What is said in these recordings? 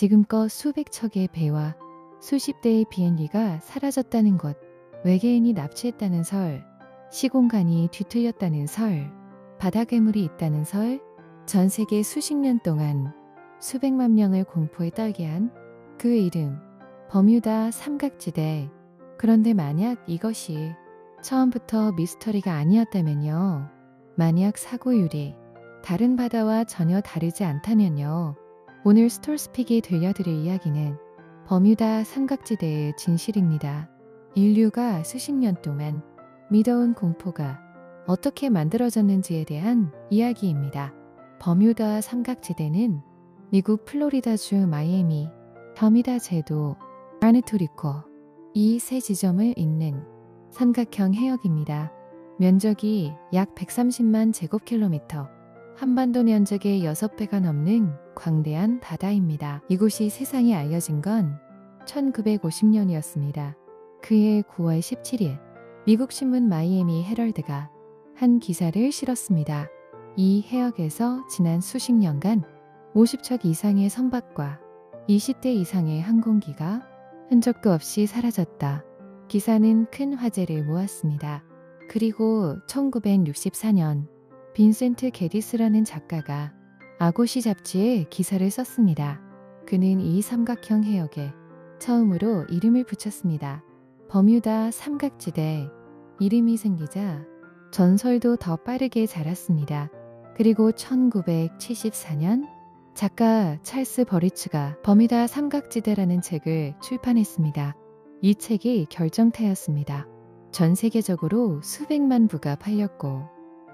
지금껏 수백 척의 배와 수십 대의 비행기가 사라졌다는 것, 외계인이 납치했다는 설, 시공간이 뒤틀렸다는 설, 바다 괴물이 있다는 설, 전 세계 수십 년 동안 수백만 명을 공포에 떨게 한 그 이름, 버뮤다 삼각지대. 그런데 만약 이것이 처음부터 미스터리가 아니었다면요. 만약 사고율이 다른 바다와 전혀 다르지 않다면요. 오늘 스톨스픽이 들려드릴 이야기는 버뮤다 삼각지대의 진실입니다. 인류가 수십 년 동안 믿어온 공포가 어떻게 만들어졌는지에 대한 이야기입니다. 버뮤다 삼각지대는 미국 플로리다주 마이애미, 버뮤다 제도, 아르토리코 이 세 지점을 잇는 삼각형 해역입니다. 면적이 약 130만 제곱킬로미터, 한반도 면적의 6배가 넘는 광대한 바다입니다. 이곳이 세상에 알려진 건 1950년이었습니다. 그해 9월 17일 미국 신문 마이애미 헤럴드가 한 기사를 실었습니다. 이 해역에서 지난 수십 년간 50척 이상의 선박과 20대 이상의 항공기가 흔적도 없이 사라졌다. 기사는 큰 화제를 모았습니다. 그리고 1964년 빈센트 게디스라는 작가가 아고시 잡지에 기사를 썼습니다. 그는 이 삼각형 해역에 처음으로 이름을 붙였습니다. 버뮤다 삼각지대. 이름이 생기자 전설도 더 빠르게 자랐습니다. 그리고 1974년 작가 찰스 버리츠가 버뮤다 삼각지대라는 책을 출판했습니다. 이 책이 결정타였습니다. 전 세계적으로 수백만 부가 팔렸고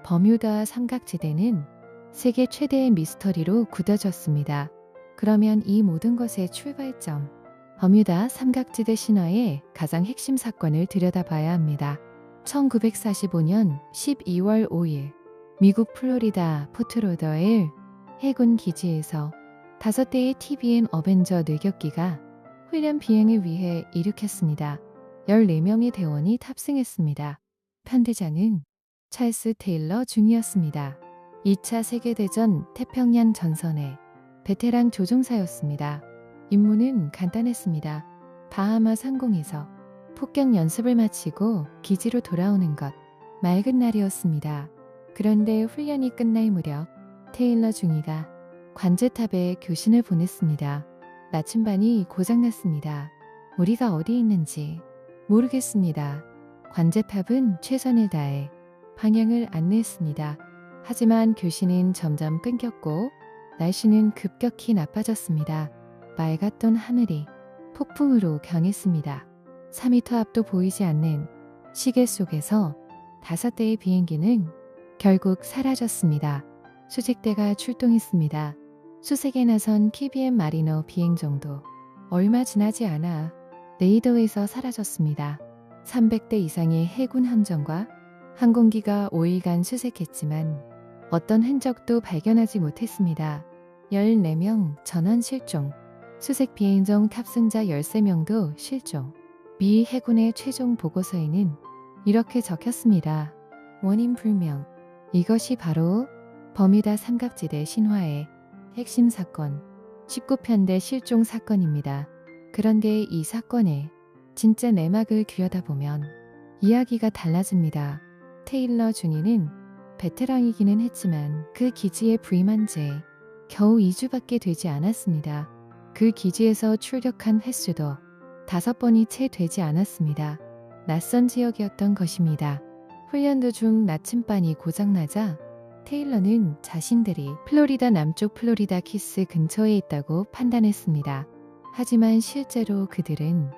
버뮤다 삼각지대는 세계 최대의 미스터리로 굳어졌습니다. 그러면 이 모든 것의 출발점, 버뮤다 삼각지대 신화의 가장 핵심 사건을 들여다봐야 합니다. 1945년 12월 5일 미국 플로리다 포트로더일 해군 기지에서 5대의 TBM 어벤저 뇌격기가 훈련 비행을 위해 이륙했습니다. 14명의 대원이 탑승했습니다. 편대장은 찰스 테일러 중이었습니다. 2차 세계대전 태평양 전선의 베테랑 조종사였습니다. 임무는 간단했습니다. 바하마 상공에서 폭격 연습을 마치고 기지로 돌아오는 것. 맑은 날이었습니다. 그런데 훈련이 끝날 무렵 테일러 중위가 관제탑에 교신을 보냈습니다. 나침반이 고장났습니다. 우리가 어디 있는지 모르겠습니다. 관제탑은 최선을 다해 방향을 안내했습니다. 하지만 교신은 점점 끊겼고 날씨는 급격히 나빠졌습니다. 맑았던 하늘이 폭풍으로 변했습니다. 4m 앞도 보이지 않는 시계 속에서 5대의 비행기는 결국 사라졌습니다. 수색대가 출동했습니다. 수색에 나선 KBM 마리너 비행정도 얼마 지나지 않아 레이더에서 사라졌습니다. 300대 이상의 해군 함정과 항공기가 5일간 수색했지만 어떤 흔적도 발견하지 못했습니다. 14명 전원 실종, 수색 비행정 탑승자 13명도 실종. 미 해군의 최종 보고서에는 이렇게 적혔습니다. 원인 불명. 이것이 바로 버뮤다 삼각지대 신화의 핵심 사건, 19편대 실종 사건입니다. 그런데 이 사건의 진짜 내막을 들여다보면 이야기가 달라집니다. 테일러 중위는 베테랑이기는 했지만 그 기지에 부임한 지 겨우 2주밖에 되지 않았습니다. 그 기지에서 출격한 횟수도 5번이 채 되지 않았습니다. 낯선 지역이었던 것입니다. 훈련 도중 나침반이 고장나자 테일러는 자신들이 플로리다 남쪽 플로리다 키스 근처에 있다고 판단했습니다. 하지만 실제로 그들은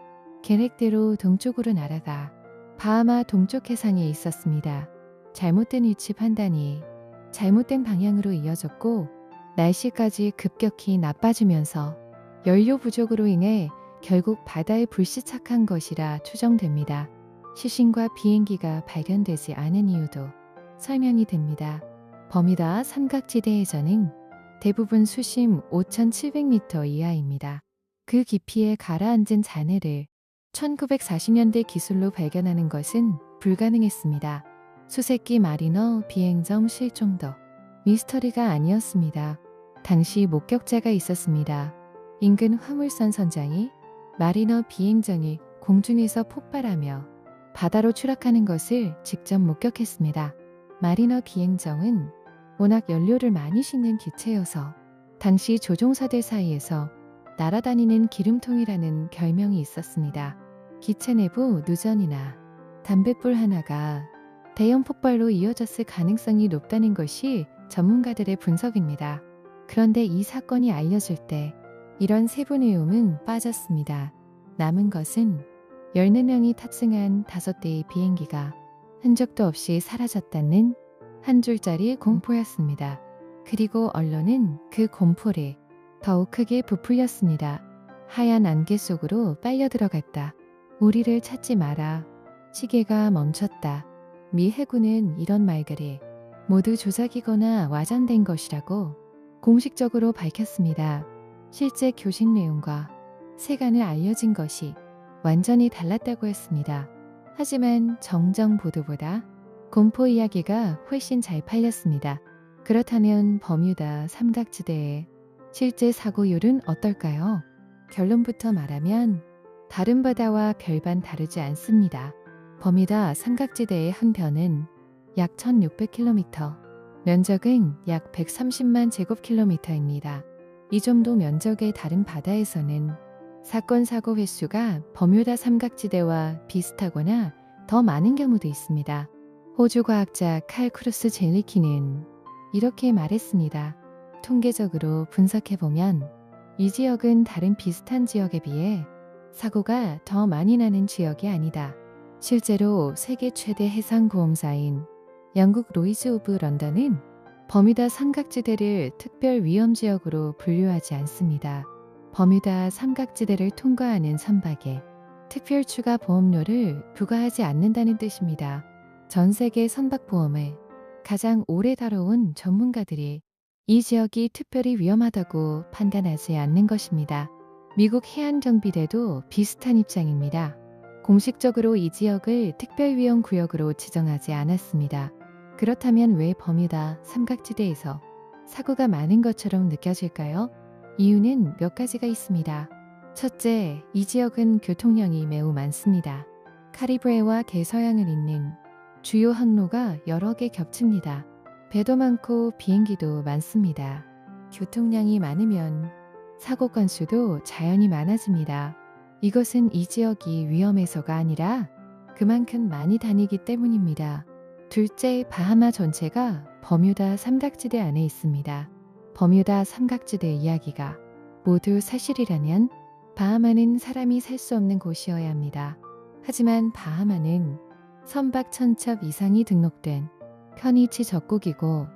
계획대로 동쪽으로 날아가 바하마 동쪽 해상에 있었습니다. 잘못된 위치 판단이 잘못된 방향으로 이어졌고 날씨까지 급격히 나빠지면서 연료 부족으로 인해 결국 바다에 불시착한 것이라 추정됩니다. 시신과 비행기가 발견되지 않은 이유도 설명이 됩니다. 버뮤다 삼각지대에서는 대부분 수심 5,700m 이하입니다. 그 깊이에 가라앉은 잔해를 1940년대 기술로 발견하는 것은 불가능했습니다. 수색기 마리너 비행정 실종도 미스터리가 아니었습니다. 당시 목격자가 있었습니다. 인근 화물선 선장이 마리너 비행정이 공중에서 폭발하며 바다로 추락하는 것을 직접 목격했습니다. 마리너 비행정은 워낙 연료를 많이 싣는 기체여서 당시 조종사들 사이에서 날아다니는 기름통이라는 별명이 있었습니다. 기체 내부 누전이나 담뱃불 하나가 대형 폭발로 이어졌을 가능성이 높다는 것이 전문가들의 분석입니다. 그런데 이 사건이 알려질 때 이런 세부 내용은 빠졌습니다. 남은 것은 14명이 탑승한 5대의 비행기가 흔적도 없이 사라졌다는 한 줄짜리 공포였습니다. 그리고 언론은 그 공포를 더욱 크게 부풀렸습니다. 하얀 안개 속으로 빨려 들어갔다. 우리를 찾지 마라. 시계가 멈췄다. 미 해군은 이런 말들이 모두 조작이거나 와전된 것이라고 공식적으로 밝혔습니다. 실제 교신 내용과 세간을 알려진 것이 완전히 달랐다고 했습니다. 하지만 정정 보도보다 공포 이야기가 훨씬 잘 팔렸습니다. 그렇다면 버뮤다 삼각지대의 실제 사고율은 어떨까요? 결론부터 말하면 다른 바다와 별반 다르지 않습니다. 버뮤다 삼각지대의 한 편은 약 1600km, 면적은 약 130만 제곱킬로미터입니다. 이 정도 면적의 다른 바다에서는 사건 사고 횟수가 버뮤다 삼각지대와 비슷하거나 더 많은 경우도 있습니다. 호주 과학자 칼 크루스 젤리키는 이렇게 말했습니다. 통계적으로 분석해보면 이 지역은 다른 비슷한 지역에 비해 사고가 더 많이 나는 지역이 아니다. 실제로 세계 최대 해상보험사인 영국 로이즈 오브 런던은 버뮤다 삼각지대를 특별 위험지역으로 분류하지 않습니다. 버뮤다 삼각지대를 통과하는 선박에 특별 추가 보험료를 부과하지 않는다는 뜻입니다. 전 세계 선박보험을 가장 오래 다뤄온 전문가들이 이 지역이 특별히 위험하다고 판단하지 않는 것입니다. 미국 해안정비대도 비슷한 입장입니다. 공식적으로 이 지역을 특별위험구역으로 지정하지 않았습니다. 그렇다면 왜 버뮤다 삼각지대에서 사고가 많은 것처럼 느껴질까요? 이유는 몇 가지가 있습니다. 첫째, 이 지역은 교통량이 매우 많습니다. 카리브해와 대서양을 잇는 주요 항로가 여러 개 겹칩니다. 배도 많고 비행기도 많습니다. 교통량이 많으면 사고 건수도 자연히 많아집니다. 이것은 이 지역이 위험해서가 아니라 그만큼 많이 다니기 때문입니다. 둘째, 바하마 전체가 버뮤다 삼각지대 안에 있습니다. 버뮤다 삼각지대 이야기가 모두 사실이라면 바하마는 사람이 살 수 없는 곳이어야 합니다. 하지만 바하마는 선박 1000척 이상이 등록된 편의치 적국이고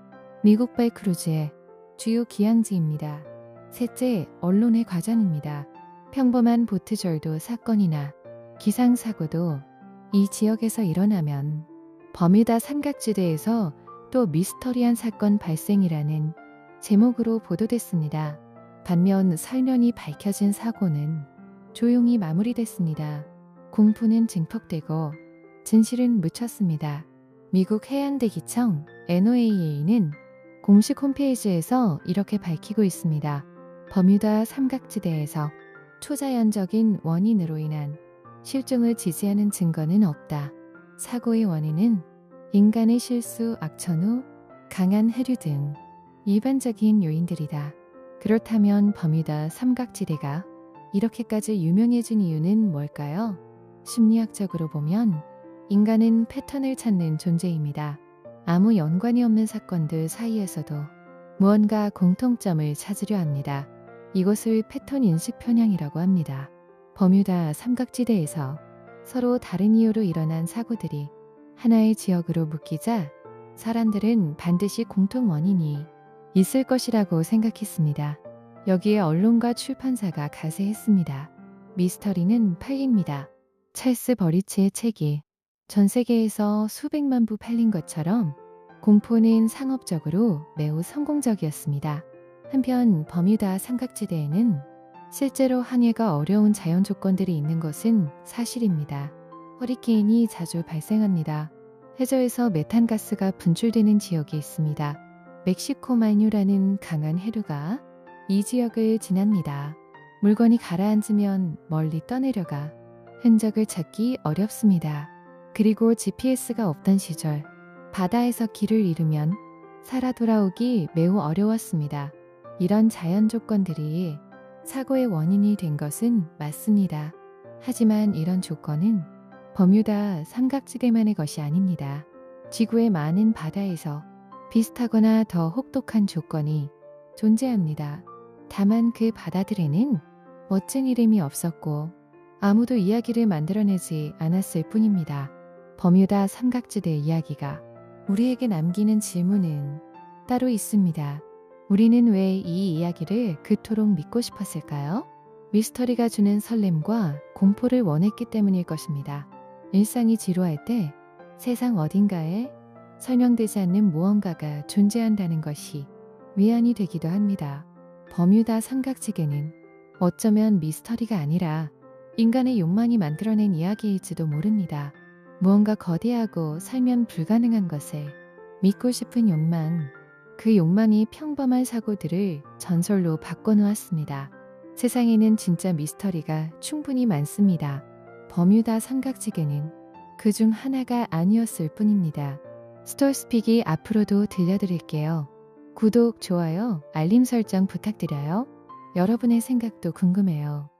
미국발 크루즈의 주요 기항지입니다. 셋째, 언론의 과장입니다. 평범한 보트절도 사건이나 기상사고도 이 지역에서 일어나면 버뮤다 삼각지대에서 또 미스터리한 사건 발생이라는 제목으로 보도됐습니다. 반면 설면이 밝혀진 사고는 조용히 마무리됐습니다. 공포는 증폭되고 진실은 묻혔습니다. 미국 해양대기청 NOAA는 공식 홈페이지에서 이렇게 밝히고 있습니다. 버뮤다 삼각지대에서 초자연적인 원인으로 인한 실종을 지지하는 증거는 없다. 사고의 원인은 인간의 실수, 악천후, 강한 해류 등 일반적인 요인들이다. 그렇다면 버뮤다 삼각지대가 이렇게까지 유명해진 이유는 뭘까요? 심리학적으로 보면 인간은 패턴을 찾는 존재입니다. 아무 연관이 없는 사건들 사이에서도 무언가 공통점을 찾으려 합니다. 이것을 패턴 인식 편향이라고 합니다. 버뮤다 삼각지대에서 서로 다른 이유로 일어난 사고들이 하나의 지역으로 묶이자 사람들은 반드시 공통 원인이 있을 것이라고 생각했습니다. 여기에 언론과 출판사가 가세했습니다. 미스터리는 팔립니다. 찰스 버리치의 책이 전 세계에서 수백만 부 팔린 것처럼 공포는 상업적으로 매우 성공적이었습니다. 한편 버뮤다 삼각지대에는 실제로 항해가 어려운 자연 조건들이 있는 것은 사실입니다. 허리케인이 자주 발생합니다. 해저에서 메탄가스가 분출되는 지역이 있습니다. 멕시코 만유라는 강한 해류가 이 지역을 지납니다. 물건이 가라앉으면 멀리 떠내려가 흔적을 찾기 어렵습니다. 그리고 GPS가 없던 시절 바다에서 길을 잃으면 살아 돌아오기 매우 어려웠습니다. 이런 자연 조건들이 사고의 원인이 된 것은 맞습니다. 하지만 이런 조건은 버뮤다 삼각지대만의 것이 아닙니다. 지구의 많은 바다에서 비슷하거나 더 혹독한 조건이 존재합니다. 다만 그 바다들에는 멋진 이름이 없었고 아무도 이야기를 만들어내지 않았을 뿐입니다. 버뮤다 삼각지대 이야기가 우리에게 남기는 질문은 따로 있습니다. 우리는 왜 이 이야기를 그토록 믿고 싶었을까요? 미스터리가 주는 설렘과 공포를 원했기 때문일 것입니다. 일상이 지루할 때 세상 어딘가에 설명되지 않는 무언가가 존재한다는 것이 위안이 되기도 합니다. 버뮤다 삼각지대는 어쩌면 미스터리가 아니라 인간의 욕망이 만들어낸 이야기일지도 모릅니다. 무언가 거대하고 설명 불가능한 것을 믿고 싶은 욕망, 그 욕망이 평범한 사고들을 전설로 바꿔놓았습니다. 세상에는 진짜 미스터리가 충분히 많습니다. 버뮤다 삼각지대는 그중 하나가 아니었을 뿐입니다. 스톨스픽이 앞으로도 들려드릴게요. 구독, 좋아요, 알림 설정 부탁드려요. 여러분의 생각도 궁금해요.